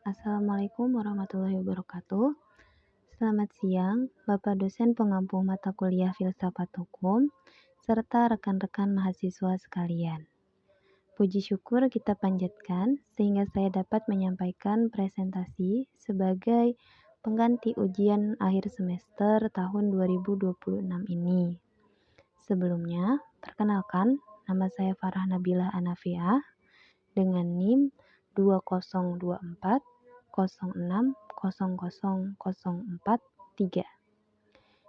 Assalamualaikum warahmatullahi wabarakatuh. Selamat siang, Bapak dosen pengampu mata kuliah Filsafat Hukum, serta rekan-rekan mahasiswa sekalian. Puji syukur kita panjatkan sehingga saya dapat menyampaikan presentasi sebagai pengganti ujian akhir semester tahun 2026 ini. Sebelumnya, perkenalkan, nama saya Farah Nabilah Anafiah dengan NIM 2024 06 00 043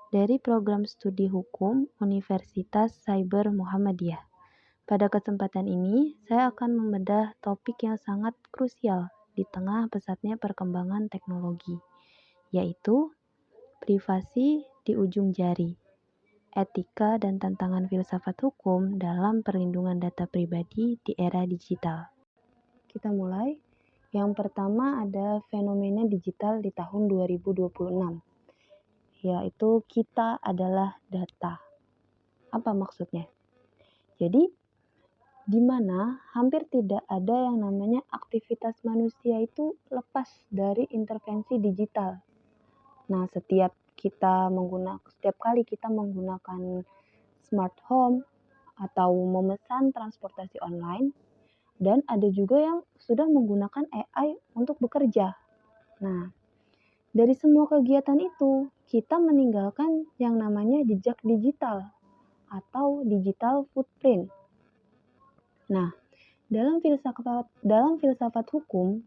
dari program studi hukum Universitas Cyber Muhammadiyah. Pada kesempatan ini, saya akan membedah topik yang sangat krusial di tengah pesatnya perkembangan teknologi, yaitu privasi di ujung jari, etika dan tantangan filsafat hukum dalam perlindungan data pribadi di era digital. Kita mulai. Yang pertama ada fenomena digital di tahun 2026, yaitu kita adalah data. Apa maksudnya? Jadi, di mana hampir tidak ada yang namanya aktivitas manusia itu lepas dari intervensi digital. Nah, setiap kali kita menggunakan smart home atau memesan transportasi online, dan ada juga yang sudah menggunakan AI untuk bekerja. Nah, dari semua kegiatan itu, kita meninggalkan yang namanya jejak digital atau digital footprint. Nah, dalam filsafat hukum,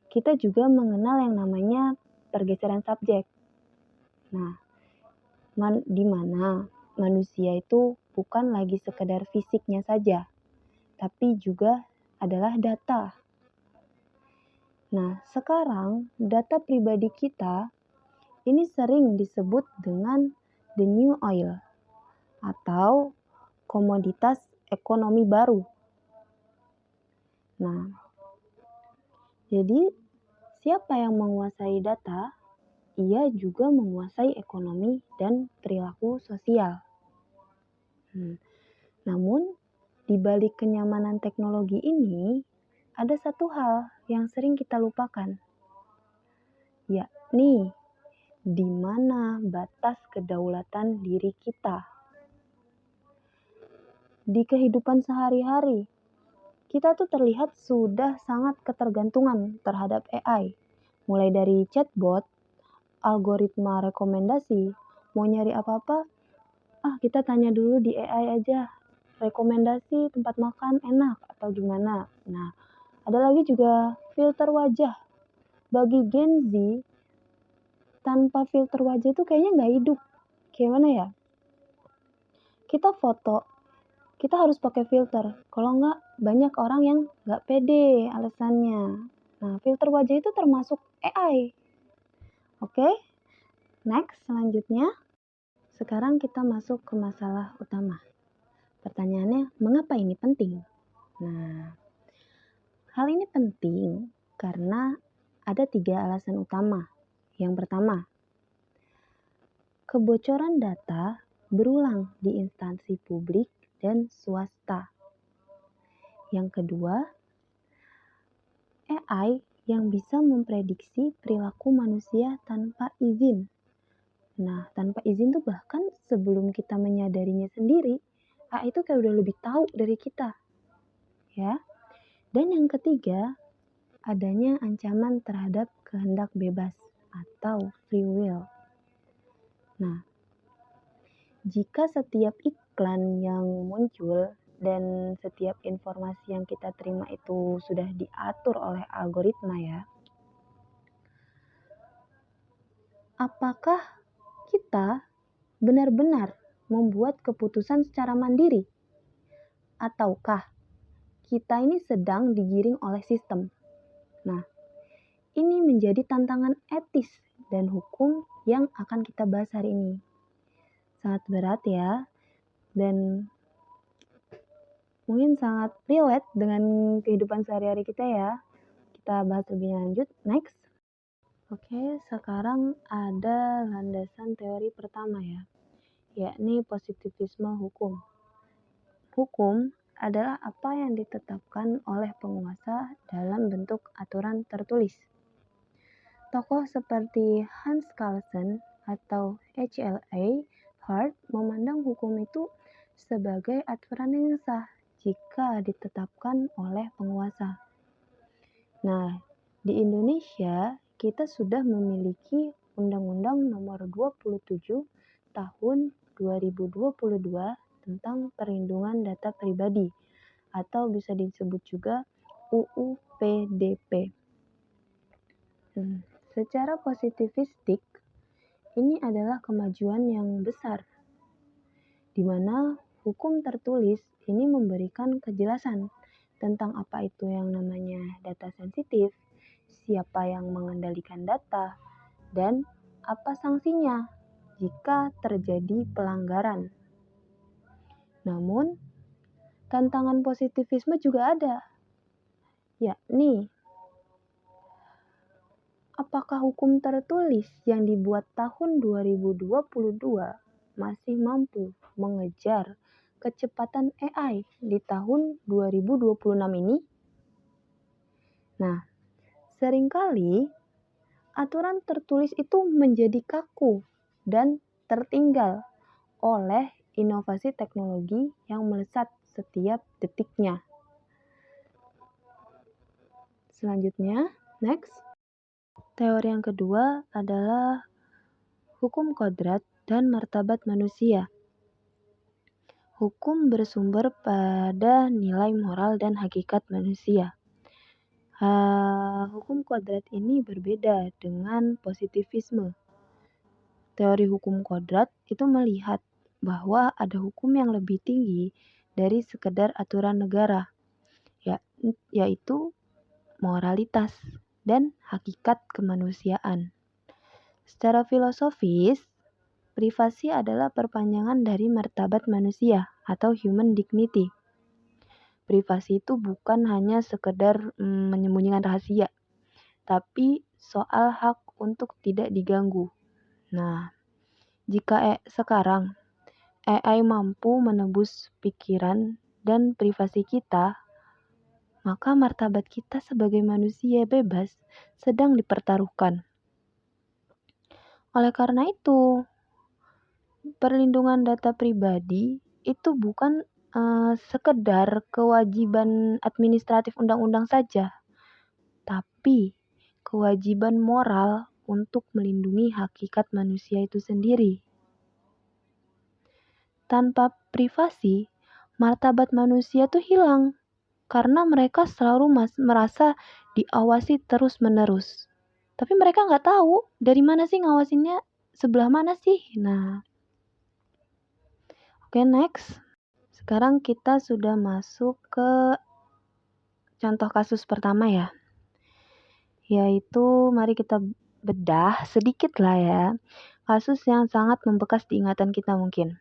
kita juga mengenal yang namanya pergeseran subjek. Nah, di mana manusia itu bukan lagi sekedar fisiknya saja, tapi juga adalah data. Nah, sekarang data pribadi kita ini sering disebut dengan the new oil atau komoditas ekonomi baru. Nah, jadi siapa yang menguasai data, ia juga menguasai ekonomi dan perilaku sosial. Namun, di balik kenyamanan teknologi ini, ada satu hal yang sering kita lupakan, yakni di mana batas kedaulatan diri kita. Di kehidupan sehari-hari, kita tuh terlihat sudah sangat ketergantungan terhadap AI. Mulai dari chatbot, algoritma rekomendasi, mau nyari apa-apa, kita tanya dulu di AI aja, rekomendasi tempat makan enak atau gimana. Nah, ada lagi juga filter wajah. Bagi Gen Z, tanpa filter wajah itu kayaknya nggak hidup. Gimana ya? Kita foto, kita harus pakai filter. Kalau nggak, banyak orang yang nggak pede alasannya. Nah, filter wajah itu termasuk AI. Oke, next, selanjutnya. Sekarang kita masuk ke masalah utama. Pertanyaannya, mengapa ini penting? Nah, hal ini penting karena ada 3 alasan utama. Yang pertama, kebocoran data berulang di instansi publik dan swasta. Yang kedua, AI yang bisa memprediksi perilaku manusia tanpa izin. Nah, tanpa izin tuh bahkan sebelum kita menyadarinya sendiri, AI itu kayak udah lebih tahu dari kita. Ya. Dan yang ketiga, adanya ancaman terhadap kehendak bebas atau free will. Nah, jika setiap iklan yang muncul dan setiap informasi yang kita terima itu sudah diatur oleh algoritma ya, apakah kita benar-benar membuat keputusan secara mandiri? Ataukah kita ini sedang digiring oleh sistem? Nah, ini menjadi tantangan etis dan hukum yang akan kita bahas hari ini. Sangat berat ya, dan mungkin sangat relate dengan kehidupan sehari-hari kita ya. Kita bahas lebih lanjut, next. Oke, sekarang ada landasan teori pertama ya, yakni positivisme hukum. Hukum adalah apa yang ditetapkan oleh penguasa dalam bentuk aturan tertulis. Tokoh seperti Hans Kelsen atau HLA Hart memandang hukum itu sebagai aturan yang sah jika ditetapkan oleh penguasa. Nah, di Indonesia kita sudah memiliki Undang-Undang Nomor 27 Tahun 2022 tentang Perlindungan Data Pribadi atau bisa disebut juga UU PDP. Secara positifistik, ini adalah kemajuan yang besar, di mana hukum tertulis ini memberikan kejelasan tentang apa itu yang namanya data sensitif, siapa yang mengendalikan data, dan apa sanksinya jika terjadi pelanggaran. Namun, tantangan positivisme juga ada, yakni apakah hukum tertulis yang dibuat tahun 2022 masih mampu mengejar kecepatan AI di tahun 2026 ini? Nah, seringkali aturan tertulis itu menjadi kaku dan tertinggal oleh inovasi teknologi yang melesat setiap detiknya. Selanjutnya, next. Teori yang kedua adalah hukum kodrat dan martabat manusia. Hukum bersumber pada nilai moral dan hakikat manusia. Hukum kodrat ini berbeda dengan positivisme. Teori hukum kodrat itu melihat bahwa ada hukum yang lebih tinggi dari sekedar aturan negara, yaitu moralitas dan hakikat kemanusiaan. Secara filosofis, privasi adalah perpanjangan dari martabat manusia atau human dignity. Privasi itu bukan hanya sekedar menyembunyikan rahasia, tapi soal hak untuk tidak diganggu. Nah, jika sekarang AI mampu menebus pikiran dan privasi kita, maka martabat kita sebagai manusia bebas sedang dipertaruhkan. Oleh karena itu, perlindungan data pribadi itu bukan sekedar kewajiban administratif undang-undang saja, tapi kewajiban moral untuk melindungi hakikat manusia itu sendiri. Tanpa privasi, martabat manusia itu hilang karena mereka selalu merasa diawasi terus-menerus. Tapi mereka nggak tahu dari mana sih ngawasinnya, sebelah mana sih. Nah, oke, next. Sekarang kita sudah masuk ke contoh kasus pertama ya. Yaitu mari kita bedah sedikit lah ya. Kasus yang sangat membekas di ingatan kita mungkin.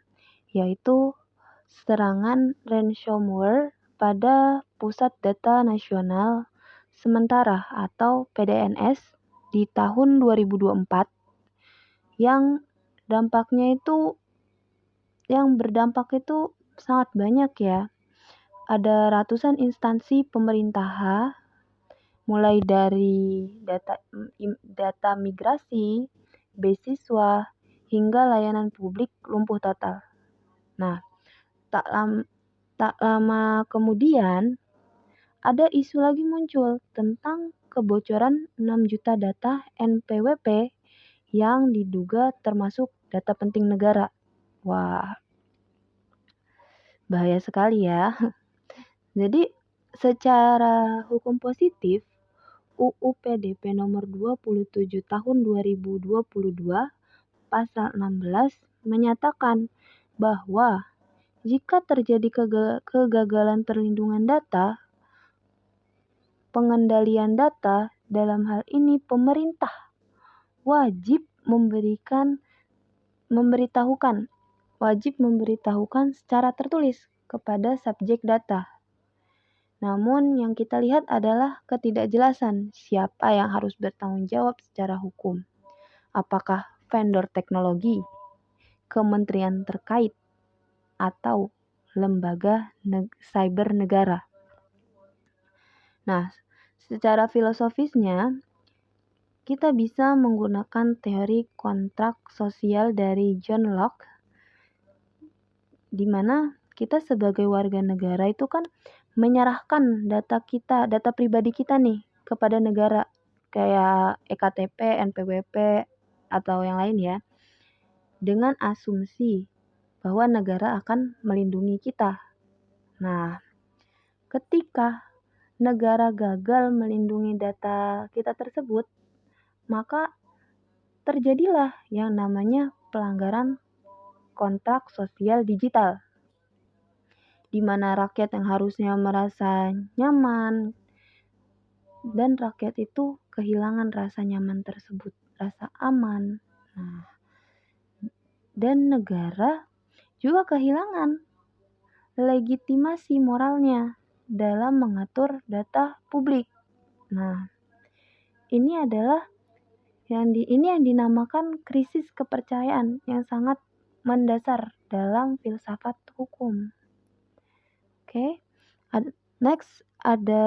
Yaitu serangan ransomware pada Pusat Data Nasional Sementara atau PDNS di tahun 2024 yang berdampak itu sangat banyak ya. Ada ratusan instansi pemerintahan, mulai dari data migrasi, beasiswa, hingga layanan publik lumpuh total. Nah, tak lama kemudian ada isu lagi muncul tentang kebocoran 6 juta data NPWP yang diduga termasuk data penting negara. Wah, bahaya sekali ya. Jadi, secara hukum positif, UU PDP nomor 27 tahun 2022 pasal 16 menyatakan bahwa jika terjadi kegagalan perlindungan data, pengendalian data, dalam hal ini pemerintah, wajib memberitahukan secara tertulis kepada subjek data. Namun yang kita lihat adalah ketidakjelasan siapa yang harus bertanggung jawab secara hukum. Apakah vendor teknologi, kementerian terkait, atau lembaga cyber negara. Nah, secara filosofisnya, kita bisa menggunakan teori kontrak sosial dari John Locke, di mana kita sebagai warga negara itu kan menyerahkan data pribadi kita nih kepada negara, kayak EKTP, NPWP, atau yang lain ya, dengan asumsi bahwa negara akan melindungi kita. Nah, ketika negara gagal melindungi data kita tersebut, maka terjadilah yang namanya pelanggaran kontrak sosial digital, di mana rakyat yang harusnya merasa nyaman dan rakyat itu kehilangan rasa nyaman tersebut, rasa aman. Nah, dan negara juga kehilangan legitimasi moralnya dalam mengatur data publik. Nah, ini adalah yang dinamakan krisis kepercayaan yang sangat mendasar dalam filsafat hukum. Oke. Next ada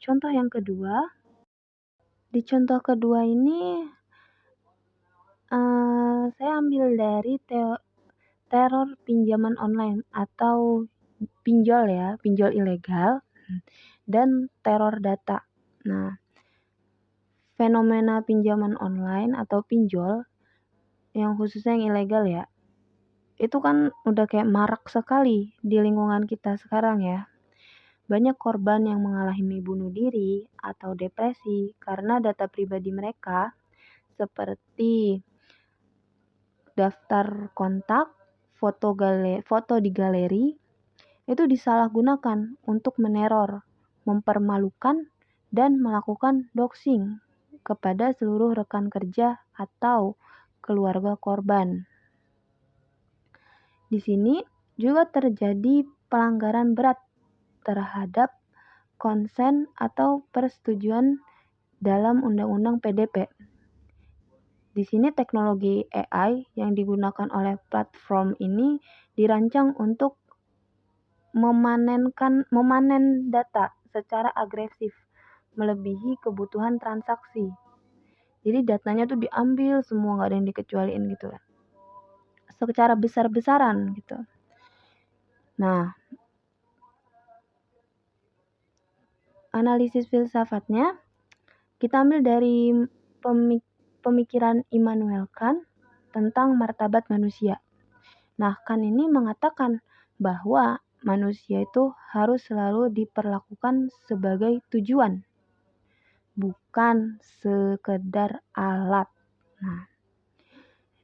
contoh yang kedua. Di contoh kedua ini saya ambil dari teror pinjaman online atau pinjol ya, pinjol ilegal dan teror data. Nah, fenomena pinjaman online atau pinjol yang khususnya yang ilegal ya, itu kan udah kayak marak sekali di lingkungan kita sekarang ya. Banyak korban yang mengalami bunuh diri atau depresi karena data pribadi mereka seperti daftar kontak, foto di galeri itu disalahgunakan untuk meneror, mempermalukan, dan melakukan doxing kepada seluruh rekan kerja atau keluarga korban. Di sini juga terjadi pelanggaran berat terhadap konsen atau persetujuan dalam Undang-Undang PDP. Di sini teknologi AI yang digunakan oleh platform ini dirancang untuk memanen data secara agresif, melebihi kebutuhan transaksi. Jadi datanya tuh diambil semua, nggak ada yang dikecualiin gitu kan. Secara besar-besaran gitu. Nah, analisis filsafatnya kita ambil dari pemikiran Immanuel Kant tentang martabat manusia. Nah, Kant ini mengatakan bahwa manusia itu harus selalu diperlakukan sebagai tujuan, bukan sekedar alat. Nah,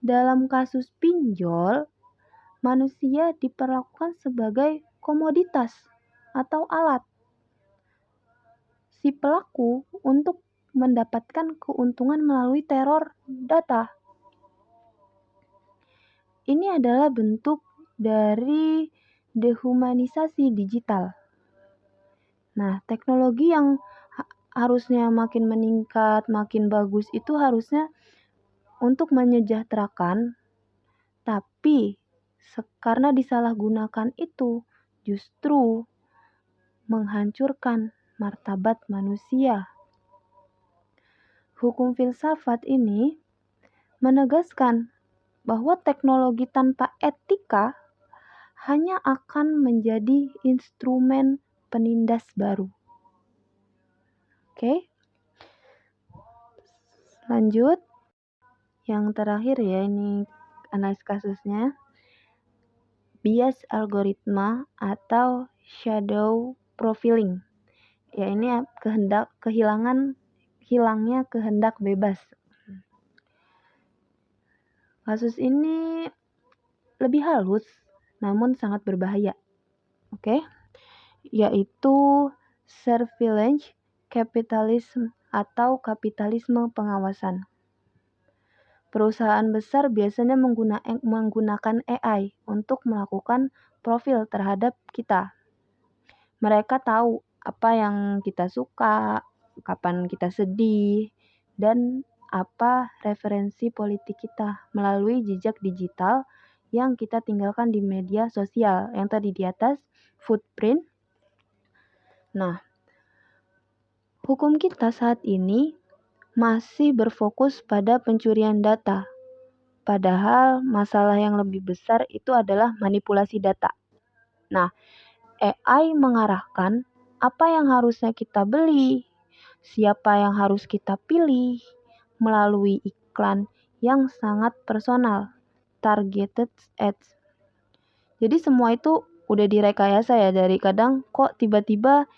dalam kasus pinjol, manusia diperlakukan sebagai komoditas atau alat si pelaku untuk mendapatkan keuntungan melalui teror data. Ini adalah bentuk dari dehumanisasi digital. Nah, teknologi yang harusnya makin meningkat, makin bagus itu harusnya untuk menyejahterakan, tapi karena disalahgunakan itu justru menghancurkan martabat manusia. Hukum filsafat ini menegaskan bahwa teknologi tanpa etika hanya akan menjadi instrumen penindas baru. Oke. Lanjut. Yang terakhir ya, ini analis kasusnya. Bias algoritma atau shadow profiling. Ya, ini hilangnya kehendak bebas. Kasus ini lebih halus namun sangat berbahaya. Oke? Yaitu surveillance capitalism atau kapitalisme pengawasan. Perusahaan besar biasanya menggunakan AI untuk melakukan profil terhadap kita. Mereka tahu apa yang kita suka, kapan kita sedih, dan apa referensi politik kita melalui jejak digital yang kita tinggalkan di media sosial. Yang tadi di atas, footprint. Nah, hukum kita saat ini masih berfokus pada pencurian data. Padahal masalah yang lebih besar itu adalah manipulasi data. Nah, AI mengarahkan apa yang harusnya kita beli, siapa yang harus kita pilih, melalui iklan yang sangat personal, targeted ads. Jadi semua itu udah direkayasa ya, dari kadang kok tiba-tiba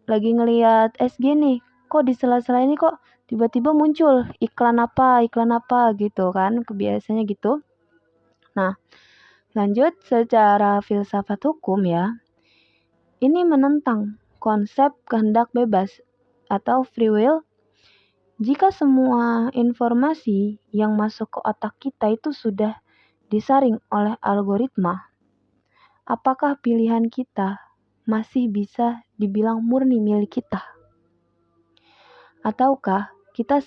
lagi ngelihat SG nih, kok di sela-sela ini kok tiba-tiba muncul iklan apa gitu kan, kebiasaannya gitu. Nah, lanjut secara filsafat hukum ya, ini menentang konsep kehendak bebas atau free will. Jika semua informasi yang masuk ke otak kita itu sudah disaring oleh algoritma, apakah pilihan kita masih bisa dibilang murni milik kita? Ataukah kita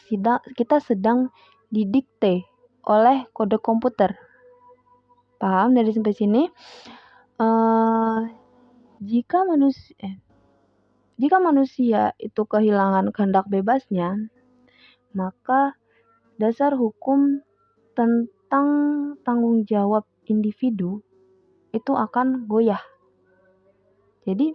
sedang didikte oleh kode komputer? Paham dari sampai sini? Jika manusia itu kehilangan kehendak bebasnya, maka dasar hukum tentang tanggung jawab individu itu akan goyah. Jadi,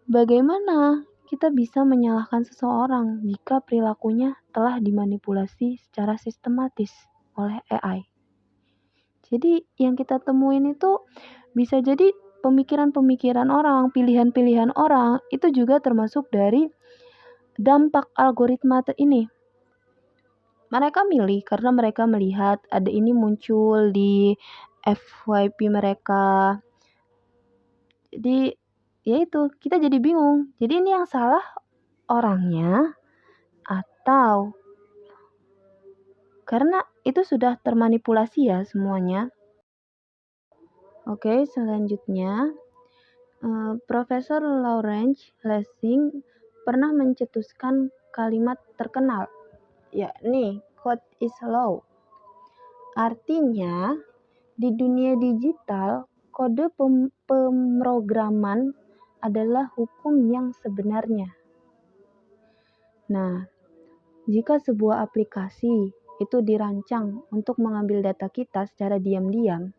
bagaimana kita bisa menyalahkan seseorang jika perilakunya telah dimanipulasi secara sistematis oleh AI? Jadi, yang kita temuin itu bisa jadi pemikiran-pemikiran orang, pilihan-pilihan orang, itu juga termasuk dari dampak algoritma ini. Mereka milih karena mereka melihat ada ini muncul di FYP mereka. Jadi, ya itu, kita jadi bingung. Jadi ini yang salah orangnya atau karena itu sudah termanipulasi ya semuanya. Oke, selanjutnya Profesor Lawrence Lessig pernah mencetuskan kalimat terkenal, yakni code is law. Artinya, di dunia digital, kode pemrograman adalah hukum yang sebenarnya. Nah, jika sebuah aplikasi itu dirancang untuk mengambil data kita secara diam-diam,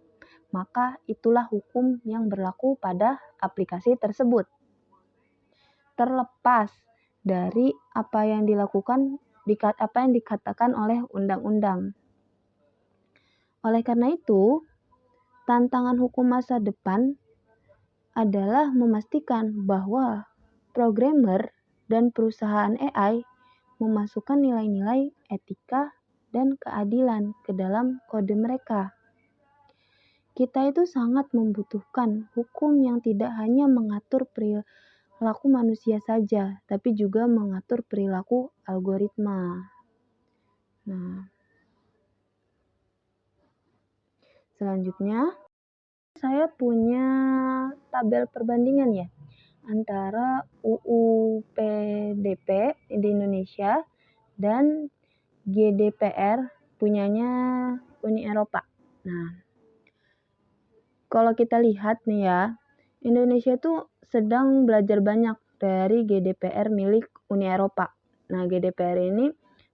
maka itulah hukum yang berlaku pada aplikasi tersebut. Terlepas dari apa yang dikatakan oleh undang-undang. Oleh karena itu, tantangan hukum masa depan adalah memastikan bahwa programmer dan perusahaan AI memasukkan nilai-nilai etika dan keadilan ke dalam kode mereka. Kita itu sangat membutuhkan hukum yang tidak hanya mengatur perilaku manusia saja, tapi juga mengatur perilaku algoritma. Nah, selanjutnya saya punya tabel perbandingan ya antara UU PDP di Indonesia dan GDPR punyanya Uni Eropa. Nah, kalau kita lihat nih ya, Indonesia tuh sedang belajar banyak dari GDPR milik Uni Eropa. Nah, GDPR ini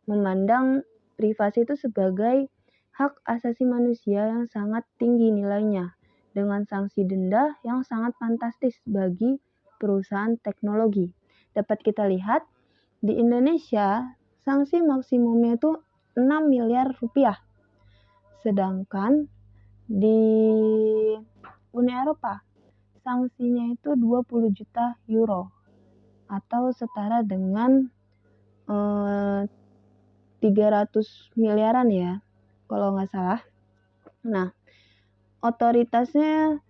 memandang privasi itu sebagai hak asasi manusia yang sangat tinggi nilainya, dengan sanksi denda yang sangat fantastis bagi perusahaan teknologi. Dapat kita lihat, di Indonesia, sanksi maksimumnya itu 6 miliar rupiah. Sedangkan di Uni Eropa, sanksinya itu 20 juta euro atau setara dengan 300 miliaran ya, kalau nggak salah. Nah, otoritasnya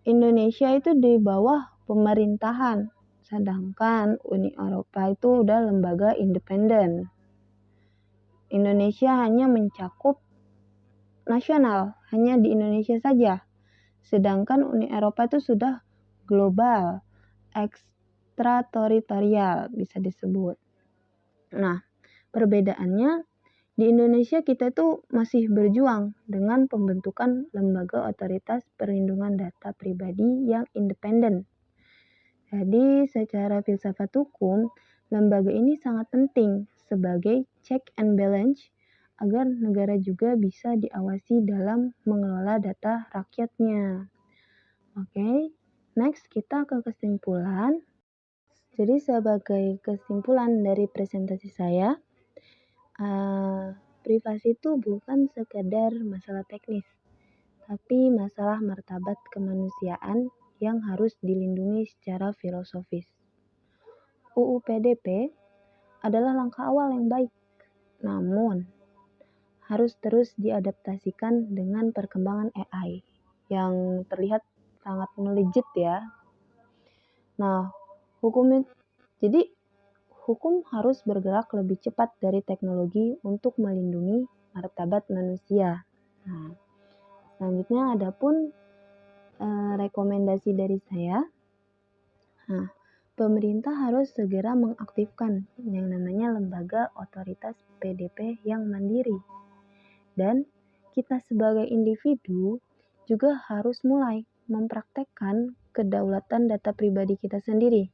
Indonesia itu di bawah pemerintahan, sedangkan Uni Eropa itu udah lembaga independen. Indonesia hanya mencakup nasional, hanya di Indonesia saja. Sedangkan Uni Eropa itu sudah global, ekstrateritorial bisa disebut. Nah, perbedaannya di Indonesia kita itu masih berjuang dengan pembentukan lembaga otoritas perlindungan data pribadi yang independen. Jadi secara filsafat hukum, lembaga ini sangat penting sebagai check and balance agar negara juga bisa diawasi dalam mengelola data rakyatnya. Oke, next kita ke kesimpulan. Jadi sebagai kesimpulan dari presentasi saya, privasi itu bukan sekedar masalah teknis, tapi masalah martabat kemanusiaan yang harus dilindungi secara filosofis. UU PDP adalah langkah awal yang baik, namun harus terus diadaptasikan dengan perkembangan AI yang terlihat sangat melejit ya. Nah, jadi hukum harus bergerak lebih cepat dari teknologi untuk melindungi martabat manusia. Nah, selanjutnya ada pun rekomendasi dari saya. Nah, pemerintah harus segera mengaktifkan yang namanya lembaga otoritas PDP yang mandiri. Dan kita sebagai individu juga harus mulai mempraktekkan kedaulatan data pribadi kita sendiri.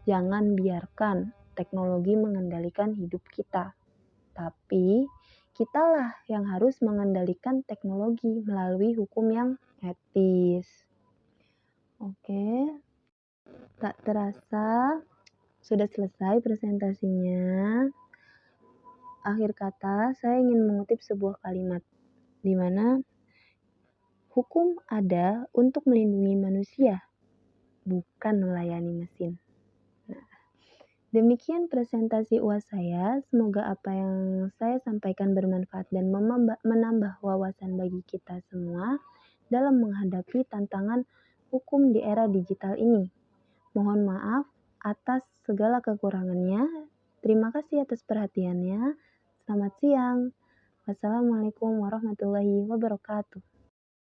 Jangan biarkan teknologi mengendalikan hidup kita. Tapi kitalah yang harus mengendalikan teknologi melalui hukum yang etis. Oke, tak terasa sudah selesai presentasinya. Akhir kata, saya ingin mengutip sebuah kalimat di mana hukum ada untuk melindungi manusia, bukan melayani mesin. Nah, demikian presentasi UAS saya. Semoga apa yang saya sampaikan bermanfaat dan menambah wawasan bagi kita semua dalam menghadapi tantangan hukum di era digital ini. Mohon maaf atas segala kekurangannya. Terima kasih atas perhatiannya. Selamat siang. Wassalamualaikum warahmatullahi wabarakatuh.